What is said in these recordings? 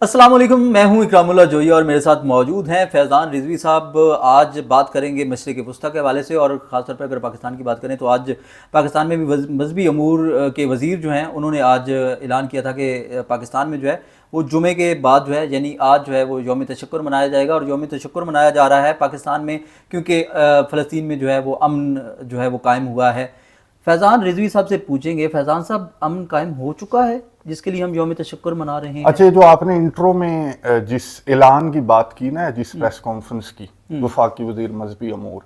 السلام علیکم، میں ہوں اکرام اللہ جوئی اور میرے ساتھ موجود ہیں فیضان رضوی صاحب۔ آج بات کریں گے مشرق وسطیٰ کے حوالے سے، اور خاص طور پر اگر پاکستان کی بات کریں تو آج پاکستان میں بھی مذہبی امور کے وزیر جو ہیں انہوں نے آج اعلان کیا تھا کہ پاکستان میں جو ہے وہ جمعے کے بعد جو ہے یعنی آج جو ہے وہ یوم تشکر منایا جائے گا، اور یوم تشکر منایا جا رہا ہے پاکستان میں کیونکہ فلسطین میں جو ہے وہ امن جو ہے وہ قائم ہوا ہے۔ فیضان رضوی صاحب سے پوچھیں گے، فیضان صاحب امن قائم ہو چکا ہے جس کے لیے ہم یوم تشکر منا رہے ہیں؟ اچھا، جو آپ نے انٹرو میں جس اعلان کی بات کی نا، جس پریس کانفرنس کی وفاقی وزیر مذہبی امور،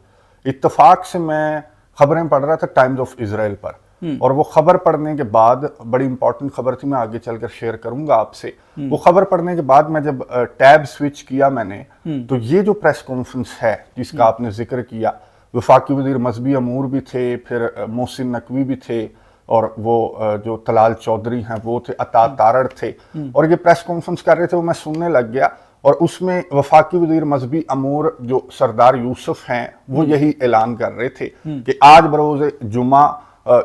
اتفاق سے میں خبریں پڑھ رہا تھا ٹائمز آف اسرائیل پر، اور وہ خبر پڑھنے کے بعد بڑی امپورٹنٹ خبر تھی، میں آگے چل کر شیئر کروں گا آپ سے۔ وہ خبر پڑھنے کے بعد میں جب ٹیب سوئچ کیا میں نے، تو یہ جو پریس کانفرنس ہے جس کا آپ نے ذکر کیا، وفاقی وزیر مذہبی امور بھی تھے، پھر محسن نقوی بھی تھے، اور وہ جو طلال چودھری ہیں وہ تھے، عطا تارڑ تھے، اور یہ پریس کانفرنس کر رہے تھے، وہ میں سننے لگ گیا، اور اس میں وفاقی وزیر مذہبی امور جو سردار یوسف ہیں وہ یہی اعلان کر رہے تھے کہ آج بروز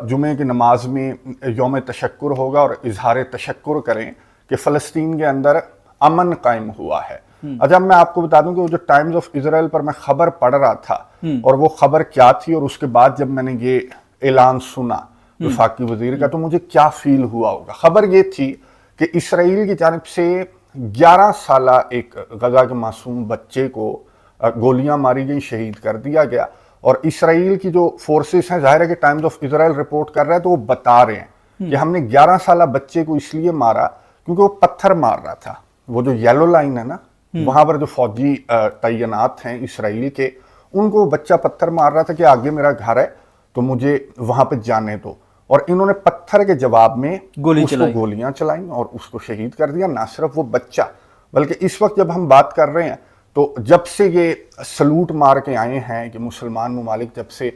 جمعے کی نماز میں یوم تشکر ہوگا، اور اظہار تشکر کریں کہ فلسطین کے اندر امن قائم ہوا ہے۔ اچھا، میں آپ کو بتا دوں کہ وہ جو ٹائمز آف اسرائیل پر میں خبر پڑھ رہا تھا، اور وہ خبر کیا تھی، اور اس کے بعد جب میں نے یہ اعلان سنا وفاقی وزیر کا، تو مجھے کیا فیل ہوا ہوگا۔ خبر یہ تھی کہ اسرائیل کی جانب سے 11 سالہ ایک غزہ کے معصوم بچے کو گولیاں ماری گئی، شہید کر دیا گیا، اور اسرائیل کی جو فورسز ہیں، ظاہر ہے کہ ٹائمز آف اسرائیل رپورٹ کر رہا ہے تو وہ بتا رہے ہیں کہ ہم نے 11 سالہ بچے کو اس لیے مارا کیونکہ وہ پتھر مار رہا تھا۔ وہ جو یلو لائن ہے نا، وہاں پر جو فوجی تعینات ہیں اسرائیل کے، ان کو بچہ پتھر مار رہا تھا کہ آگے میرا گھر ہے تو مجھے وہاں پہ جانے دو، اور انہوں نے پتھر کے جواب میں اس کو گولیاں چلائیں اور اس کو شہید کر دیا۔ نہ صرف وہ بچہ، بلکہ اس وقت جب ہم بات کر رہے ہیں تو جب سے یہ سلوٹ مار کے آئے ہیں کہ مسلمان ممالک، جب سے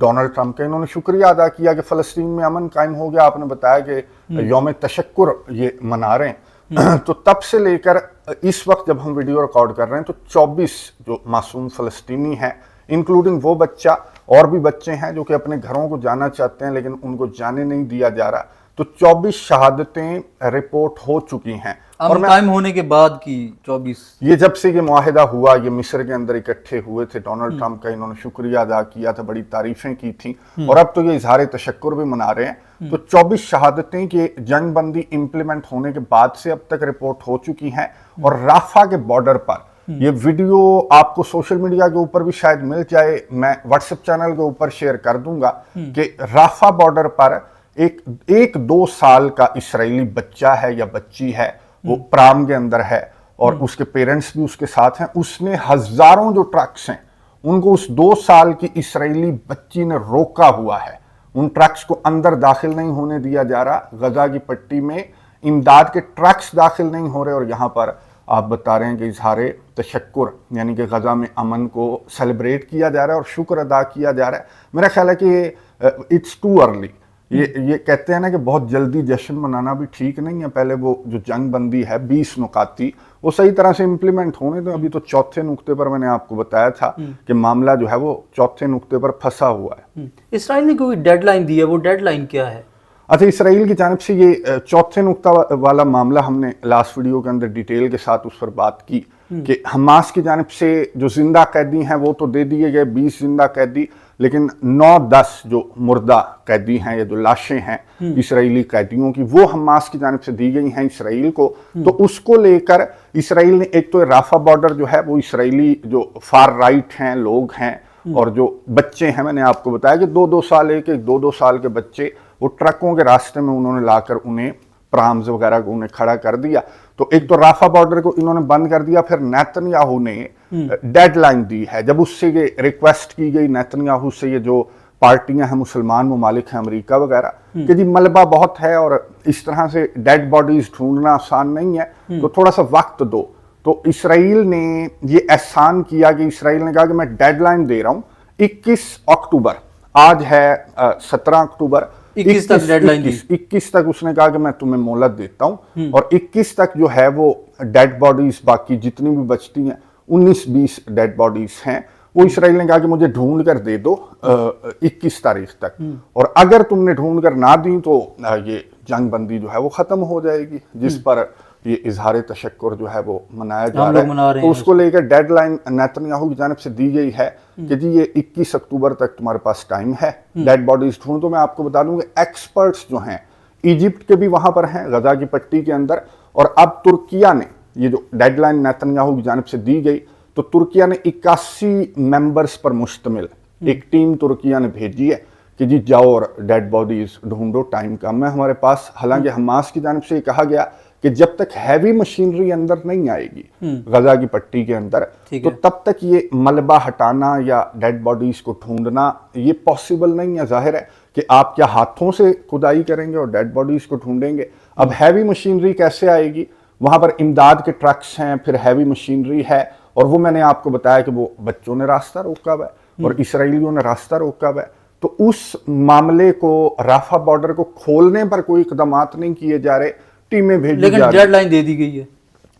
ڈونلڈ ٹرمپ کا انہوں نے شکریہ ادا کیا کہ فلسطین میں امن قائم ہو گیا، آپ نے بتایا کہ یوم تشکر یہ منا رہے ہیں، تو تب سے لے کر اس وقت جب ہم ویڈیو ریکارڈ کر رہے ہیں تو 24 جو معصوم فلسطینی ہیں، انکلوڈنگ وہ بچہ، اور بھی بچے ہیں جو کہ اپنے گھروں کو جانا چاہتے ہیں لیکن ان کو جانے نہیں دیا جا رہا، تو 24 شہادتیں رپورٹ ہو چکی ہیں۔ اور قائم ہونے کے بعد کی 24، یہ جب سے یہ معاہدہ ہوا، یہ مصر کے اندر اکٹھے ہوئے تھے، ڈونلڈ ٹرمپ کا انہوں نے شکریہ ادا کیا تھا، بڑی تعریفیں کی تھیں، اور اب تو یہ اظہار تشکر بھی منا رہے ہیں۔ تو 24 شہادتیں کہ جنگ بندی امپلیمنٹ ہونے کے بعد سے اب تک رپورٹ ہو چکی ہیں، اور رافا کے بارڈر پر یہ ویڈیو آپ کو سوشل میڈیا کے اوپر بھی شاید مل جائے، میں واٹس ایپ چینل کے اوپر شیئر کر دوں گا، کہ رافا بارڈر پر ایک 2 سال کا اسرائیلی بچہ ہے یا بچی ہے، وہ پرام کے اندر ہے، اور اس کے پیرنٹس بھی اس کے ساتھ ہیں۔ اس نے ہزاروں جو ٹرکس ہیں ان کو اس 2 سال کی اسرائیلی بچی نے روکا ہوا ہے، ان ٹرکس کو اندر داخل نہیں ہونے دیا جا رہا، غزہ کی پٹی میں امداد کے ٹرکس داخل نہیں ہو رہے، اور یہاں پر آپ بتا رہے ہیں کہ اظہار تشکر یعنی کہ غزہ میں امن کو سیلیبریٹ کیا جا رہا ہے اور شکر ادا کیا جا رہا ہے۔ میرا خیال ہے کہ اٹس ٹو ارلی، یہ کہتے ہیں نا کہ بہت جلدی جشن منانا بھی ٹھیک نہیں ہے، پہلے وہ جو جنگ بندی ہے 20 نکاتی وہ صحیح طرح سے امپلیمنٹ ہونے دو۔ ابھی تو چوتھے نقطے پر میں نے آپ کو بتایا تھا کہ معاملہ جو ہے وہ چوتھے نقطے پر پھنسا ہوا ہے۔ اسرائیل نے کوئی ڈیڈ لائن دی ہے، وہ ڈیڈ لائن کیا ہے؟ اچھا، اسرائیل کی جانب سے یہ چوتھے نقطہ والا معاملہ ہم نے لاسٹ ویڈیو کے اندر ڈیٹیل کے ساتھ اس پر بات کی کہ حماس کی جانب سے جو زندہ قیدی ہیں وہ تو دے دیے گئے 20 زندہ قیدی، لیکن 9-10 جو مردہ قیدی ہیں یا جو لاشیں ہیں اسرائیلی قیدیوں کی، وہ حماس کی جانب سے دی گئی ہیں اسرائیل کو۔ تو اس کو لے کر اسرائیل نے ایک تو رافا بارڈر جو ہے وہ اسرائیلی جو فار رائٹ ہیں لوگ ہیں، اور جو بچے ہیں، میں نے آپ کو بتایا کہ 2-2 سال ایک 2-2 سال کے بچے وہ ٹرکوں کے راستے میں انہوں نے لا کر انہیں پرامز وغیرہ کو انہیں کھڑا کر دیا۔ تو ایک تو رافا بارڈر کو انہوں نے بند کر دیا، پھر نیتن یاہو نے ڈیڈ لائن دی ہے، جب اس سے یہ ریکویسٹ کی گئی نیتن یاہو سے، یہ جو پارٹیاں ہیں مسلمان ممالک ہیں امریکہ وغیرہ، کہ جی ملبہ بہت ہے اور اس طرح سے ڈیڈ باڈیز ڈھونڈنا آسان نہیں ہے، تو تھوڑا سا وقت دو۔ تو اسرائیل نے یہ احسان کیا کہ اسرائیل نے کہا کہ میں ڈیڈ لائن دے رہا ہوں 21 اکتوبر، آج ہے 17 اکتوبر، 21 تک ڈیڈ لائن دی، 21 تک اس نے کہا کہ میں تمہیں مہلت دیتا ہوں، اور 21 تک جو ہے وہ ڈیڈ باڈیز باقی جتنی بھی بچتی ہیں 19-20 ڈیڈ باڈیز ہیں، وہ اسرائیل نے کہا کہ مجھے ڈھونڈ کر دے دو 21 تاریخ تک، اور اگر تم نے ڈھونڈ کر نہ دی تو یہ جنگ بندی جو ہے وہ ختم ہو جائے گی، جس پر ये इजहार तशक्कुर जो है वो मनाया जा हम रहा लोग मना है, रहे तो हैं उसको लेकर डेडलाइन नेतन्याहू की जानिब से दी गई है कि जी ये 21 अक्टूबर तक तुम्हारे पास टाइम है डेड बॉडीज ढूंढ। तो मैं आपको बता दूं कि एक्सपर्ट्स जो हैं इजिप्ट के भी वहां पर हैं गजा की पट्टी के अंदर, और अब तुर्किया ने ये जो डेडलाइन नेतन्याहू की जानिब से दी गई, तो तुर्किया ने 81 मेंबर्स पर मुश्तमिल एक टीम तुर्किया ने भेजी है कि जी जाओ और डेड बॉडीज ढूंढो, टाइम कम है हमारे पास। हालांकि हमास की जानिब से ये कहा गया कि जब तक हैवी मशीनरी अंदर नहीं आएगी गजा की पट्टी के अंदर, तो तब तक ये मलबा हटाना या डेड बॉडीज को ढूंढना ये पॉसिबल नहीं है। जाहिर है कि आप क्या हाथों से खुदाई करेंगे और डेड बॉडीज को ढूंढेंगे। अब हैवी मशीनरी कैसे आएगी? वहां पर इमदाद के ट्रक्स हैं, फिर हैवी मशीनरी है, और वो मैंने आपको बताया कि वो बच्चों ने रास्ता रोका हुआ है और इसराइलियों ने रास्ता रोका हुआ है। तो उस मामले को, राफा बॉर्डर को खोलने पर कोई इकदामात नहीं किए जा रहे, टीमें भेजी जा रही। लेकिन डेडलाइन दे दी गई है,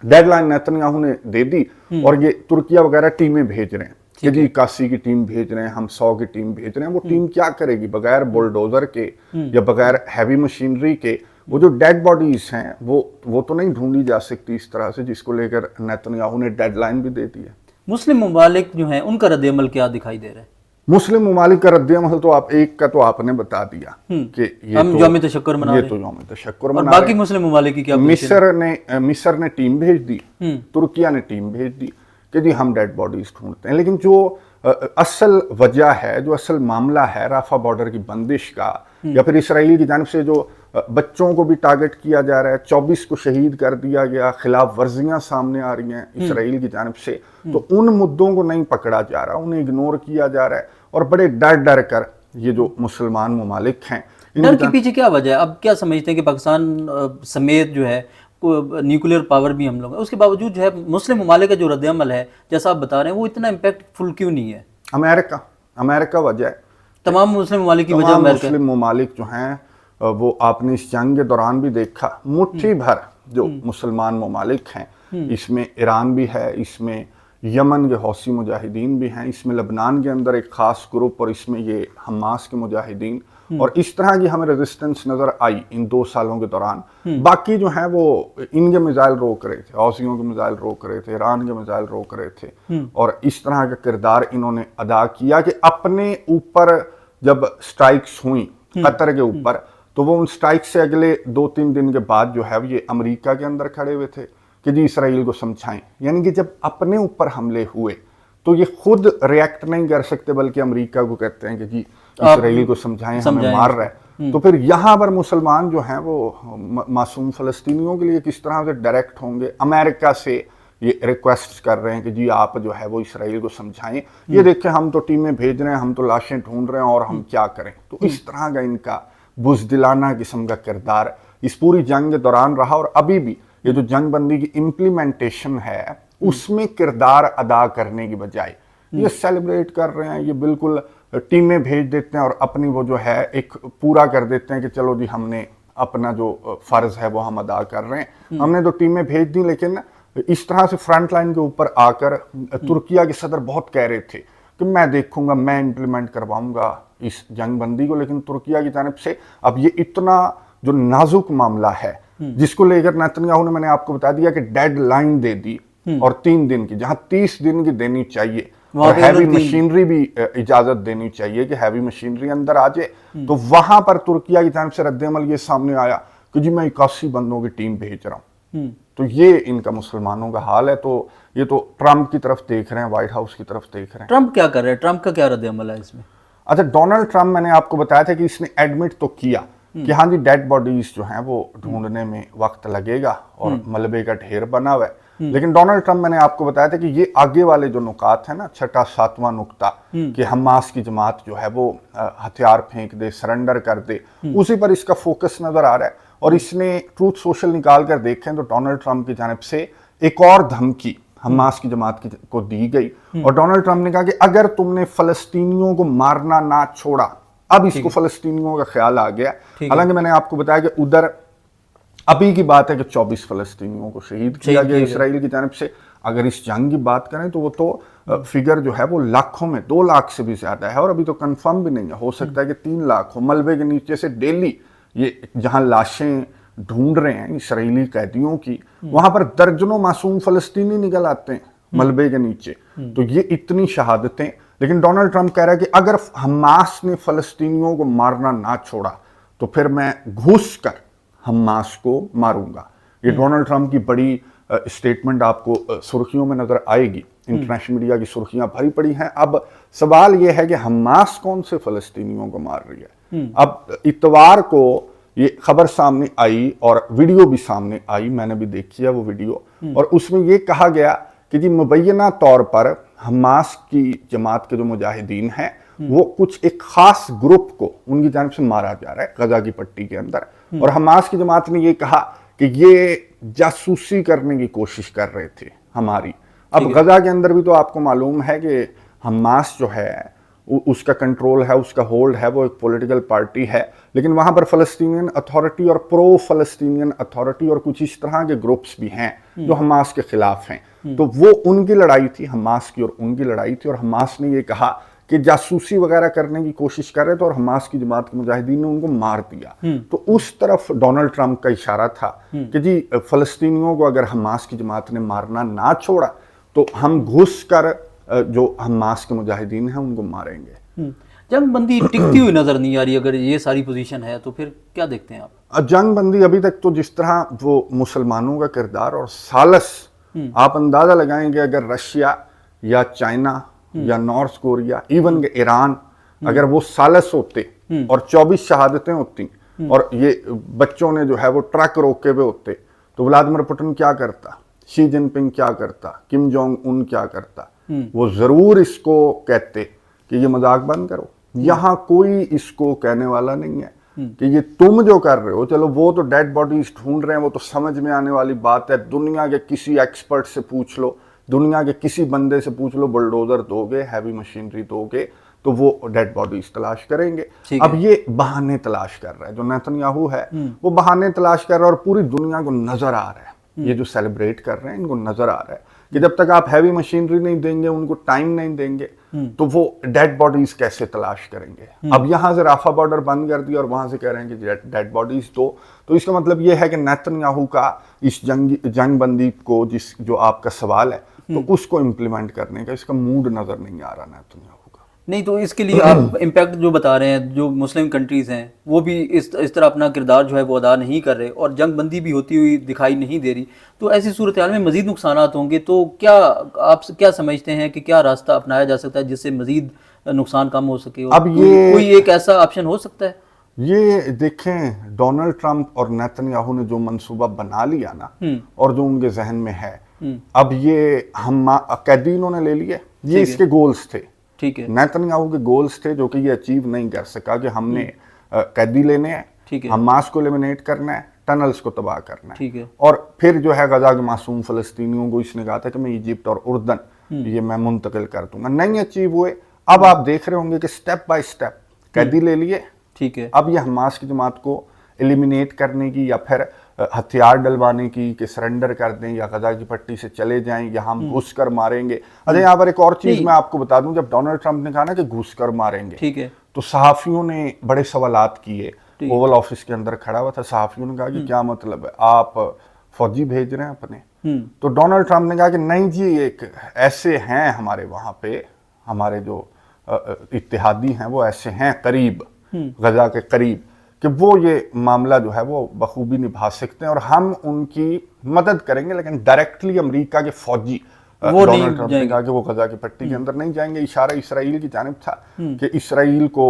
डेडलाइन नेतन्याहू ने दे दी, और ये तुर्किया वगैरह टीमें भेज रहे हैं कि जी 81 की टीम भेज रहे हैं, हम 100 की टीम भेज रहे हैं। वो टीम क्या करेगी बगैर बुलडोजर के या बगैर हैवी मशीनरी के? वो जो डेड बॉडीज हैं वो तो नहीं ढूंढी जा सकती इस तरह से, जिसको लेकर नेतन्याहू ने डेडलाइन भी दे दी है। मुस्लिम ममालिक जो हैं उनका रद्द-ए-अमल क्या दिखाई दे रहा है? मुस्लिम ममालिक का रद्द-ए-अमल तो आप एक का तो आपने बता दिया कि ये हम यौम तशक्कुर मना रहे हैं, ये तो यौम तशक्कुर और मना बाकी रहे हैं। मुस्लिम ममालिक की क्या पोजीशन है? मिस्र ने टीम भेज दी, तुर्किया ने टीम भेज दी कि जी हम डेड बॉडीज ढूंढते हैं। लेकिन जो असल वजह है, जो असल मामला है राफा बॉर्डर की बंदिश का, या फिर इसराइल की जानिब से जो बच्चों को भी टारगेट किया जा रहा है, 24 को शहीद कर दिया गया, खिलाफ वर्जियां सामने आ रही हैं इसराइल की जानिब से, तो उन मुद्दों को नहीं पकड़ा जा रहा, उन्हें इग्नोर किया जा रहा है, और बड़े डर डर कर ये जो मुसलमान ममालिक हैं। डर के पीछे क्या वजह है? अब क्या समझते हैं कि पाकिस्तान समेत जो है न्यूक्लियर पावर भी हम लोग है, उसके बावजूद जो है मुस्लिम ममालिक का जो रद्द-ए-अमल है जैसा आप बता रहे हैं वो इतना इम्पैक्टफुल क्यों नहीं है? अमेरिका वजह है। तमाम मुस्लिम ममालिक की वजह तमाम अमेरिका है। मुस्लिम ममालिक जो हैं वो आपने इस जंग के दौरान भी देखा, मुट्ठी भर जो मुसलमान ममालिक हैं, इसमें ईरान भी है, इसमें यमन के हौसी मुजाहिदीन भी हैं, इसमें लबनान के अंदर एक खास ग्रुप, और इसमें ये हमास के मुजाहिदीन, और इस तरह की हमें रेजिस्टेंस नजर आई इन 2 सालों के दौरान। बाकी जो है वो इनके मिसाइल रोक रहे थे, हौसियों के मिसाइल रोक रहे थे, ईरान के मिसाइल रोक रहे थे, और इस तरह का किरदार इन्होंने अदा किया कि अपने ऊपर जब स्ट्राइक्स हुई कतर के ऊपर, तो वो उन स्ट्राइक से अगले 2-3 दिन के बाद जो है ये अमेरिका के अंदर खड़े हुए थे कि जी इसराइल को समझाएं। यानी कि जब अपने ऊपर हमले हुए तो ये खुद रिएक्ट नहीं कर सकते, बल्कि अमेरिका को कहते हैं कि जी इसराइल को समझाएं, हमें मार रहा है। तो फिर यहाँ पर मुसलमान जो हैं वो मासूम फ़लस्तीनियों के लिए किस तरह से डायरेक्ट होंगे? अमेरिका से ये रिक्वेस्ट कर रहे हैं कि जी आप जो है वो इसराइल को समझाएं, ये देखें हम तो टीमें भेज रहे हैं, हम तो लाशें ढूंढ रहे हैं, और हम क्या करें? तो इस तरह का इनका बुज़दिलाना किस्म का किरदार इस पूरी जंग के दौरान रहा, और अभी भी ये जो जंग बंदी की इम्प्लीमेंटेशन है उसमें किरदार अदा करने की बजाय ये सेलिब्रेट कर रहे हैं, ये बिल्कुल टीमें भेज देते हैं और अपनी वो जो है एक पूरा कर देते हैं कि चलो जी हमने अपना जो फर्ज है वो हम अदा कर रहे हैं, हमने तो टीमें भेज दी। लेकिन इस तरह से फ्रंट लाइन के ऊपर आकर तुर्किया के सदर बहुत कह रहे थे कि मैं देखूंगा, मैं इम्प्लीमेंट करवाऊंगा इस जंग बंदी को, लेकिन तुर्किया की जानिब से अब ये इतना जो नाजुक मामला है जिसको लेकर नेतन्याहू ने, मैंने आपको बता दिया कि डेड लाइन दे दी, और 3 दिन की जहां 30 दिन की देनी चाहिए, और हैवी मशीनरी भी इजाजत देनी चाहिए कि हैवी मशीनरी अंदर आ जाए, तो वहां पर तुर्किया की जानिब से रद्द-ए-अमल ये सामने आया कि जी मैं 81 बंदों की टीम भेज रहा हूँ। तो ये इनका मुसलमानों का हाल है। तो ये तो ट्रंप की तरफ देख रहे हैं, व्हाइट हाउस की तरफ देख रहे हैं। ट्रंप क्या कर रहे हैं? ट्रंप का क्या रद्द-ए-अमल है इसमें? अच्छा, डोनाल्ड ट्रंप, मैंने आपको बताया था कि इसने एडमिट तो किया कि हाँ जी डेड बॉडीज जो हैं वो ढूंढने में वक्त लगेगा और मलबे का ढेर बना हुआ है, लेकिन डोनाल्ड ट्रंप, मैंने आपको बताया था कि ये आगे वाले जो नुकात है ना, 6वां 7वां नुक्ता कि हमास की जमात जो है वो हथियार फेंक दे, सरेंडर कर दे, उसी पर इसका फोकस नजर आ रहा है। और इसने ट्रूथ सोशल निकाल कर देखें तो डोनाल्ड ट्रंप की जानिब से एक और धमकी हमास की जमात को दी गई, और डोनाल्ड ट्रंप ने कहा कि अगर तुमने फलस्तीनियों को मारना ना छोड़ा, अब इसको फलस्तीनियों का ख्याल आ गया। हालांकि मैंने आपको बताया कि उधर अभी की बात है कि 24 फलस्तीनियों को शहीद किया गया इसराइल की जानिब से। अगर इस जंग की बात करें तो वो तो फिगर जो है वो लाखों में, 2 लाख से भी ज्यादा है, और अभी तो कंफर्म भी नहीं है, हो सकता है कि 3 लाख हो। मलबे के नीचे से डेली ये जहां लाशें ढूंढ रहे हैं इसराइली कैदियों की, वहां पर दर्जनों मासूम फलस्तीनी निकल आते हैं मलबे के नीचे। तो ये इतनी शहादतें, लेकिन डोनाल्ड ट्रंप कह रहा है कि अगर हमास ने फलस्तीनियों को मारना ना छोड़ा तो फिर मैं घुस कर हमास को मारूंगा। ये डोनाल्ड ट्रंप की बड़ी स्टेटमेंट आपको सुर्खियों में नजर आएगी, इंटरनेशनल मीडिया की सुर्खियां भरी पड़ी हैं। अब सवाल यह है कि हमास कौन से फलस्तीनियों को मार रही है। अब इतवार को ये खबर सामने आई और वीडियो भी सामने आई, मैंने भी देखी है वो वीडियो, और उसमें ये कहा गया कि जी मुबैना तौर पर हमास की जमात के जो मुजाहिदीन हैं वो कुछ एक खास ग्रुप को उनकी जानिब से मारा जा रहा है गजा की पट्टी के अंदर, और हमास की जमात ने ये कहा कि ये जासूसी करने की कोशिश कर रहे थे हमारी। अब गजा के अंदर भी तो आपको मालूम है कि हमास जो है उसका कंट्रोल है, उसका होल्ड है, वो एक पॉलिटिकल पार्टी है, लेकिन वहां पर फलस्तीनियन अथॉरिटी और प्रो फलस्तीनियन अथॉरिटी और कुछ इस तरह के ग्रुप्स भी हैं जो हमास के खिलाफ हैं। तो वो उनकी लड़ाई थी, हमास की और उनकी लड़ाई थी, और हमास ने ये कहा कि जासूसी वगैरह करने की कोशिश कर रहे थे और हमास की जमात के मुजाहिदीन ने उनको मार दिया। तो उस तरफ डोनाल्ड ट्रंप का इशारा था कि जी फलस्तीनियों को अगर हमास की जमात ने मारना ना छोड़ा तो हम घुस कर जो हमास के मुजाहिदीन हैं उनको मारेंगे। जंग बंदी टिकती हुई नजर नहीं आ रही, अगर ये सारी पोजीशन है तो फिर क्या देखते हैं आप? जंग बंदी अभी तक तो जिस तरह वो मुसलमानों का किरदार और सालस, आप अंदाजा लगाएंगे अगर रशिया या चाइना या नॉर्थ कोरिया, इवन के ईरान, अगर वो सालस होते और 24 शहादतें होती और ये बच्चों ने जो है वो ट्रक रोके हुए होते, तो व्लादिमीर पुतिन क्या करता, शी जिनपिंग क्या करता, किम जोंग उन क्या करता? वो जरूर इसको कहते कि ये मजाक बंद करो। यहाँ कोई इसको कहने वाला नहीं है कि ये तुम जो कर रहे हो, चलो वो तो डेड बॉडीज ढूंढ रहे हैं, वो तो समझ में आने वाली बात है। दुनिया के किसी एक्सपर्ट से पूछ लो, दुनिया के किसी बंदे से पूछ लो, बुलडोजर दोगे, हैवी मशीनरी दोगे तो वो डेड बॉडीज तलाश करेंगे। अब ये बहाने तलाश कर रहा है, जो नेतन्याहू है वो बहाने तलाश कर रहा है, और पूरी दुनिया को नजर आ रहा है, ये जो सेलिब्रेट कर रहे हैं इनको नजर आ रहा है कि जब तक आप हैवी मशीनरी नहीं देंगे, उनको टाइम नहीं देंगे, तो वो डेड बॉडीज कैसे तलाश करेंगे। अब यहां से राफा बॉर्डर बंद कर दिया और वहां से कह रहे हैं कि डेड बॉडीज दो, तो इसका मतलब ये है कि नेतन्याहू का इस जंग बंदी को, जिस जो आपका सवाल है, तो उसको इम्प्लीमेंट करने का इसका मूड नजर नहीं आ रहा नेतन्याहू का। नहीं, तो इसके लिए आप इम्पैक्ट जो बता रहे हैं, जो मुस्लिम कंट्रीज़ हैं वो भी इस तरह अपना किरदार जो है वो अदा नहीं कर रहे और जंग बंदी भी होती हुई दिखाई नहीं दे रही, तो ऐसी सूरत हाल में मज़ीद नुकसानात होंगे। तो क्या आप क्या समझते हैं कि क्या रास्ता अपनाया जा सकता है जिससे मज़ीद नुकसान कम हो सके? अब ये कोई एक ऐसा ऑप्शन हो सकता है? ये देखें, डोनाल्ड ट्रंप और नेतन्याहू ने जो मंसूबा बना लिया ना, और जो उनके जहन में है, अब ये हम कैदी इन्होंने ले लिए, ये इसके गोल्स थे। ठीक है, नेतन्याहू के गोल्स थे जो कि ये अचीव नहीं कर सका, कि हमने कैदी लेने हैं, ठीक है, हमास को एलिमिनेट करना है, टनल्स को तबाह करना है, ठीक है, और फिर जो है गजा के मासूम फलस्तीनियों को इसने कहा था कि मैं इजिप्ट और उर्दन ये मैं मुंतकिल कर दूंगा, नहीं अचीव हुए। अब आप देख रहे होंगे कि स्टेप बाय स्टेप कैदी ले लिए, ठीक है, अब ये हमास की जमात को एलिमिनेट करने की या फिर हथियार डलवाने की, कि सरेंडर कर दें या गजा की पट्टी से चले जाएं या हम घुस कर मारेंगे। अच्छा, यहाँ पर एक और चीज मैं आपको बता दूं, जब डोनाल्ड ट्रंप ने कहा ना कि घुस कर मारेंगे, ठीक है, तो सहाफियों ने बड़े सवालात किए। ओवल ऑफिस के अंदर खड़ा हुआ था, सहाफियों ने कहा कि क्या मतलब है, आप फौजी भेज रहे हैं अपने? तो डोनाल्ड ट्रंप ने कहा कि नहीं जी, एक ऐसे हैं हमारे वहां पे, हमारे जो इत्तेहादी हैं वो ऐसे हैं करीब, गजा के करीब, कि वो ये मामला जो है वो बखूबी निभा सकते हैं और हम उनकी मदद करेंगे, लेकिन डायरेक्टली अमेरिका के फौजी, डोनाल्ड ट्रंप ने कहा कि वो गजा की पट्टी के अंदर नहीं जाएंगे। इशारा इसराइल की जानिब था कि इसराइल को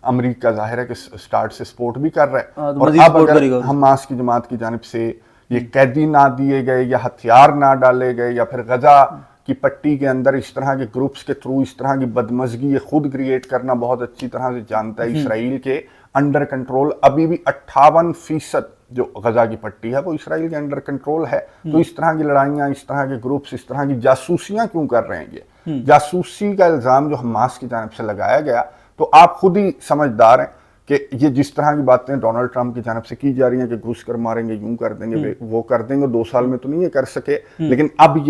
अमेरिका जाहिर है कि स्टार्ट से सपोर्ट भी कर रहा है, और अब अगर हमास की जमात की जानिब से ये कैदी ना दिए गए या हथियार ना डाले गए या फिर गजा की पट्टी के अंदर इस तरह के ग्रुप्स के थ्रू इस तरह की बदमजगी ये खुद क्रिएट करना बहुत अच्छी तरह से जानता है, इसराइल के अंडर कंट्रोल अभी भी 58% जो गजा की पट्टी है वो इसराइल के अंडर कंट्रोल है। तो इस तरह की लड़ाइयाँ, इस तरह के ग्रुप्स, इस तरह की जासूसियां क्यों कर रहे हैं? ये जासूसी का इल्जाम जो हमास की जानिब से लगाया गया, तो आप खुद ही समझदार हैं कि ये जिस तरह की बातें डोनाल्ड ट्रंप की जानिब से की जा रही हैं कि घुस कर मारेंगे, यूं कर देंगे, वो कर देंगे, 2 साल में तो नहीं ये कर सके, लेकिन अब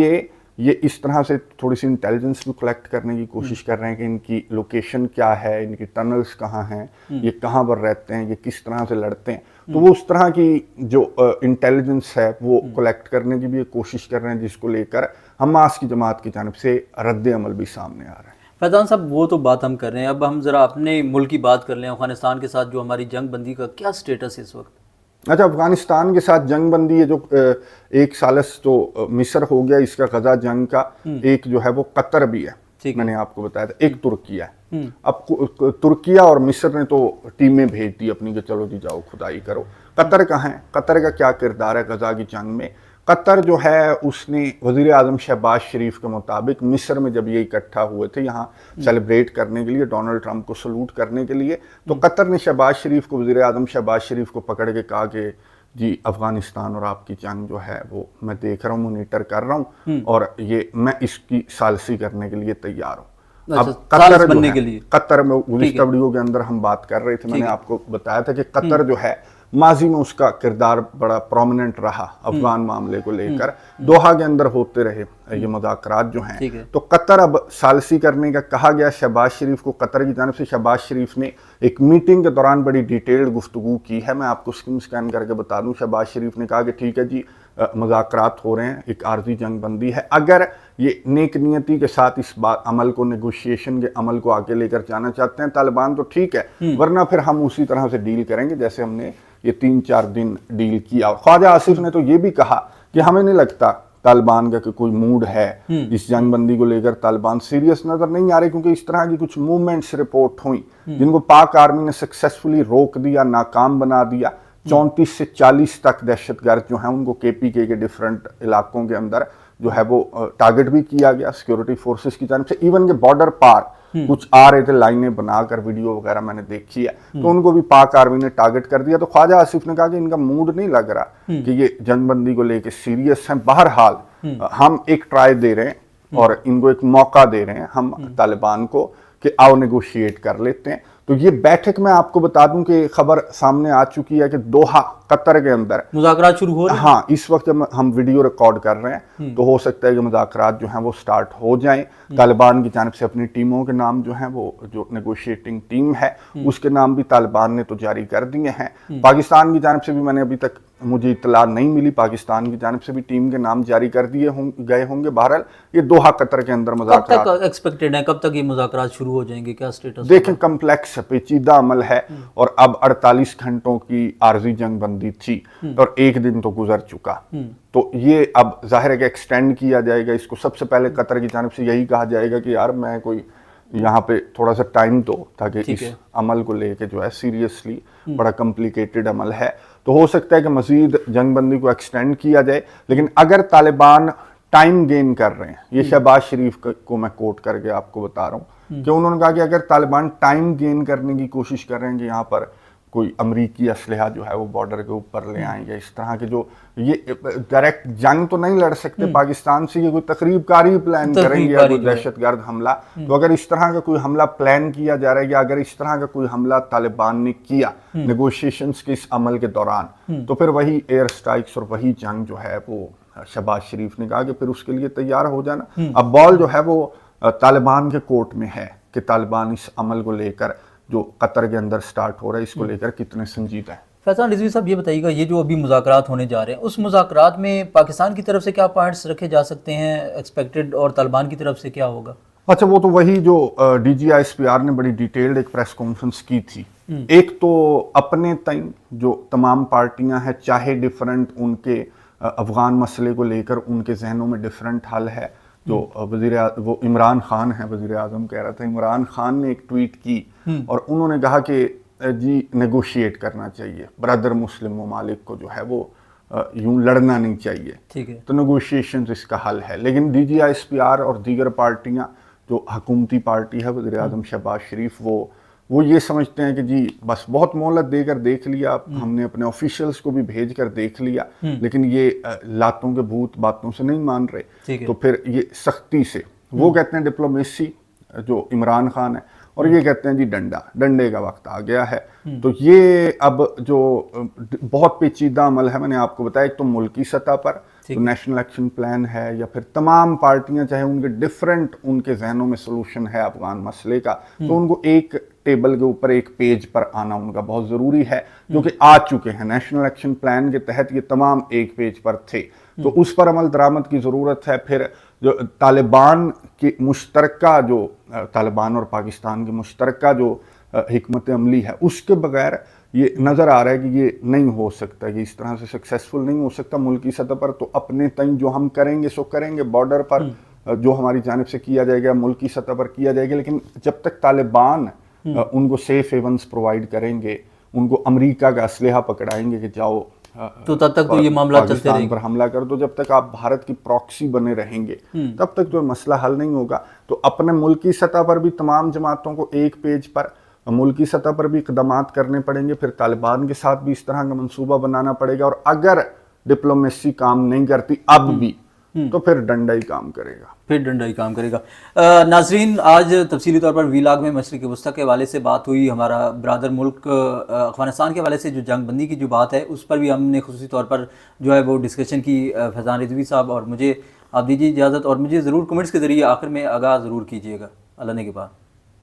ये इस तरह से थोड़ी सी इंटेलिजेंस भी कलेक्ट करने की कोशिश कर रहे हैं कि इनकी लोकेशन क्या है, इनकी टनल्स कहाँ हैं, ये कहाँ पर रहते हैं, ये किस तरह से लड़ते हैं। تو وہ اس طرح کی جو انٹیلیجنس ہے وہ کلیکٹ کرنے کی بھی کوشش کر رہے ہیں، جس کو لے کر حماس کی جماعت کی جانب سے رد عمل بھی سامنے آ رہا ہے۔ فیضان صاحب وہ تو بات ہم کر رہے ہیں، اب ہم ذرا اپنے ملک کی بات کر لیں۔ افغانستان کے ساتھ جو ہماری جنگ بندی کا کیا سٹیٹس ہے اس وقت؟ اچھا، افغانستان کے ساتھ جنگ بندی ہے جو ایک سالس تو مصر ہو گیا اس کا غزہ جنگ کا، ایک جو ہے وہ قطر بھی ہے، میں نے آپ کو بتایا تھا، ایک ترکیہ ہے۔ اب ترکیہ اور مصر نے تو ٹیمیں بھیج دی اپنی کہ چلو جی جاؤ کھدائی کرو۔ قطر کہاں ہے؟ قطر کا کیا کردار ہے غزہ کی جنگ میں؟ قطر جو ہے اس نے وزیر اعظم شہباز شریف کے مطابق مصر میں جب یہ اکٹھا ہوئے تھے یہاں سیلیبریٹ کرنے کے لیے، ڈونلڈ ٹرمپ کو سلوٹ کرنے کے لیے، تو قطر نے شہباز شریف کو، وزیر اعظم شہباز شریف کو پکڑ کے کہا کہ جی افغانستان اور آپ کی جنگ جو ہے وہ میں دیکھ رہا ہوں، مونیٹر کر رہا ہوں، اور یہ میں اس کی ثالثی کرنے کے لیے تیار ہوں۔ اب قطر بننے کے لیے، قطر میں گزشتہ ویڈیو کے اندر ہم بات کر رہے تھے، میں نے آپ کو بتایا تھا کہ قطر جو ہے ماضی میں اس کا کردار بڑا پرومیننٹ رہا افغان معاملے کو لے کر، دوحہ کے اندر ہوتے رہے یہ مذاکرات جو ہیں، تو قطر اب ثالثی کرنے کا کہا گیا شہباز شریف کو۔ قطر کی جانب سے شہباز شریف نے ایک میٹنگ کے دوران بڑی ڈیٹیلڈ گفتگو کی ہے، میں آپ کو سکین کر کے بتا دوں۔ شہباز شریف نے کہا کہ ٹھیک ہے جی، مذاکرات ہو رہے ہیں، ایک عارضی جنگ بندی ہے، اگر یہ نیک نیتی کے ساتھ اس عمل کو، نیگوشیشن کے عمل کو آگے لے کر جانا چاہتے ہیں طالبان تو ٹھیک ہے، ورنہ پھر ہم اسی طرح سے ڈیل کریں گے جیسے ہم نے یہ 3-4 دن ڈیل کیا۔ خواجہ آصف نے تو یہ بھی کہا کہ ہمیں نہیں لگتا طالبان کا کہ کوئی موڈ ہے اس جنگ بندی کو لے کر، طالبان سیریس نظر نہیں آ رہے، کیونکہ اس طرح کی کچھ موومنٹس رپورٹ ہوئیں جن کو پاک آرمی نے سکسیسفلی روک دیا، ناکام بنا دیا۔ 34 سے 40 تک دہشت گرد جو ہیں ان کو KPK کے ڈیفرنٹ علاقوں کے اندر جو ہے وہ ٹارگٹ بھی کیا گیا سیکورٹی فورسز کی جانب سے، ایون کہ بارڈر پار کچھ آ رہے تھے لائنیں بنا کر، ویڈیو وغیرہ میں نے دیکھی ہے، تو ان کو بھی پاک آرمی نے ٹارگٹ کر دیا۔ تو خواجہ آصف نے کہا کہ ان کا موڈ نہیں لگ رہا کہ یہ جنگ بندی کو لے کے سیریس ہیں، بہرحال ہم ایک ٹرائی دے رہے ہیں اور ان کو ایک موقع دے رہے ہیں ہم طالبان کو کہ آؤ نیگوشیٹ کر لیتے ہیں۔ تو یہ بیٹھک میں آپ کو بتا دوں کہ خبر سامنے آ چکی ہے کہ دوحہ قطر کے اندر مذاکرات شروع ہو رہے ہیں۔ ہاں، اس وقت جب ہم ویڈیو ریکارڈ کر رہے ہیں تو ہو سکتا ہے کہ مذاکرات جو ہیں وہ سٹارٹ ہو جائیں۔ طالبان کی جانب سے اپنی ٹیموں کے نام جو ہیں، وہ جو نیگوشیٹنگ ٹیم ہے اس کے نام بھی طالبان نے تو جاری کر دیے ہیں۔ پاکستان کی جانب سے بھی میں نے ابھی تک مجھے اطلاع نہیں ملی، پاکستان کی جانب سے بھی ٹیم کے نام جاری کر دیے گئے ہوں گے۔ بہرحال یہ دوحہ قطر کے اندر مذاکرات کب تک ایکسپیکٹڈ ہیں، کب تک یہ مذاکرات شروع ہو جائیں گے، کیا سٹیٹس؟ دیکھیں، کمپلیکس پیچیدہ عمل ہے، اور اب 48 گھنٹوں کی عارضی جنگ بندی تھی اور ایک دن تو گزر چکا، تو یہ اب ظاہر ہے کہ ایکسٹینڈ کیا جائے گا اس کو۔ سب سے پہلے قطر کی جانب سے یہی کہا جائے گا کہ یار میں کوئی یہاں پہ تھوڑا سا ٹائم دو، تاکہ اس عمل کو لے کے جو ہے سیریسلی، بڑا کمپلیکیٹڈ عمل ہے، تو ہو سکتا ہے کہ مزید جنگ بندی کو ایکسٹینڈ کیا جائے۔ لیکن اگر طالبان ٹائم گین کر رہے ہیں، یہ شہباز شریف کو میں کوٹ کر کے آپ کو بتا رہا ہوں کہ انہوں نے کہا کہ اگر طالبان ٹائم گین کرنے کی کوشش کر رہے ہیں کہ یہاں پر کوئی امریکی اسلحہ جو ہے وہ بارڈر کے اوپر لے آئیں گے، اس طرح کے جو یہ ڈائریکٹ جنگ تو نہیں لڑ سکتے پاکستان سے، یہ کوئی تقریب کاری پلان کریں گے یا کوئی دہشت گرد حملہ، تو اگر اس طرح کا کوئی حملہ پلان کیا جا رہا ہے یا اگر اس طرح کا کوئی حملہ طالبان نے کیا نیگوشیشنز کے اس عمل کے دوران، تو پھر وہی ایئر سٹرائکس اور وہی جنگ جو ہے وہ شہباز شریف نے کہا کہ پھر اس کے لیے تیار ہو جانا۔ اب بال جو ہے وہ طالبان کے کورٹ میں ہے کہ طالبان اس عمل کو لے کر جو قطر کے اندر سٹارٹ ہو رہا ہے اس کو لے کر کتنے سنجیدہ ہیں۔ فیضان رضوی صاحب یہ بتائیے گا، یہ جو ابھی مذاکرات ہونے جا رہے ہیں، اس مذاکرات میں پاکستان کی طرف سے کیا پوائنٹس رکھے جا سکتے ہیں ایکسپیکٹڈ، اور طالبان کی طرف سے کیا ہوگا؟ اچھا، وہ تو وہی جو DGISPR نے بڑی ڈیٹیلڈ ایک پریس کانفرنس کی تھی۔ ایک تو اپنے تئیں جو تمام پارٹیاں ہیں، چاہے ڈیفرنٹ ان کے افغان مسئلے کو لے کر ان کے ذہنوں میں ڈیفرنٹ حل ہے، جو وہ عمران خان ہے، وزیر اعظم کہہ رہا تھا، عمران خان نے ایک ٹویٹ کی اور انہوں نے کہا کہ جی نیگوشیٹ کرنا چاہیے، برادر مسلم ممالک کو جو ہے وہ یوں لڑنا نہیں چاہیے، ٹھیک ہے، تو نیگوشیشنز اس کا حل ہے۔ لیکن DGISPR اور دیگر پارٹیاں، جو حکومتی پارٹی ہے وزیر اعظم شہباز شریف، وہ یہ سمجھتے ہیں کہ جی بس بہت مہلت دے کر دیکھ لیا، ہم نے اپنے آفیشلز کو بھی بھیج کر دیکھ لیا، لیکن یہ لاتوں کے بھوت باتوں سے نہیں مان رہے، تو پھر یہ سختی سے، وہ کہتے ہیں ڈپلومیسی جو عمران خان ہے، اور یہ کہتے ہیں جی ڈنڈے کا وقت آ گیا ہے۔ تو یہ اب جو بہت پیچیدہ عمل ہے، میں نے آپ کو بتایا، ایک تو ملکی سطح پر نیشنل ایکشن پلان ہے، یا پھر تمام پارٹیاں چاہے ان کے ڈیفرنٹ ان کے ذہنوں میں سلوشن ہے افغان مسئلے کا، تو ان کو ایک टेबल के ऊपर एक पेज पर आना उनका बहुत ज़रूरी है, जो कि आ चुके हैं। नेशनल एक्शन प्लान के तहत ये तमाम एक पेज पर थे, तो उस पर अमल दरामद की ज़रूरत है। फिर जो तालिबान की मुश्तरका जो तालिबान और पाकिस्तान की मुश्तरका जो हिकमत अमली है, उसके बगैर ये नज़र आ रहा है कि ये नहीं हो सकता, ये इस तरह से सक्सेसफुल नहीं हो सकता मुल्की सतह पर। तो अपने तय जो हम करेंगे सो करेंगे, बॉर्डर पर जो हमारी जानिब से किया जाएगा, मुल्की सतह पर किया जाएगा, लेकिन जब तक तालिबान उनको सेफ हेवन्स प्रोवाइड करेंगे, उनको अमेरिका का असलहा पकड़ाएंगे कि जाओ तो तब तक तो ये मामला चलते पाकिस्तान रहेंगे पर हमला कर दो, जब तक आप भारत की प्रॉक्सी बने रहेंगे तब तक तो मसला हल नहीं होगा। तो अपने मुल्की सतह पर भी तमाम जमातों को एक पेज पर, मुल्की सतह पर भी इक़दामात करने पड़ेंगे, फिर तालिबान के साथ भी इस तरह का मंसूबा बनाना पड़ेगा, और अगर डिप्लोमेसी काम नहीं करती अब भी तो फिर डंडा ही काम करेगा, फिर डंडा ही काम करेगा। नाजरीन, आज तफसीली तौर पर वीलाग में मशरिक़ वस्ता के हवाले से बात हुई। हमारा ब्रादर मुल्क अफ़गानिस्तान के हवाले से जो जंग बंदी की जो बात है उस पर भी हमने खुसूसी तौर पर जो है वो डिस्कशन की फैज़ान रिजवी साहब, और मुझे आप दीजिए इजाज़त, और मुझे ज़रूर कमेंट्स के ज़रिए आखिर में आगाह ज़रूर कीजिएगा। अल्लाह ने के बाद।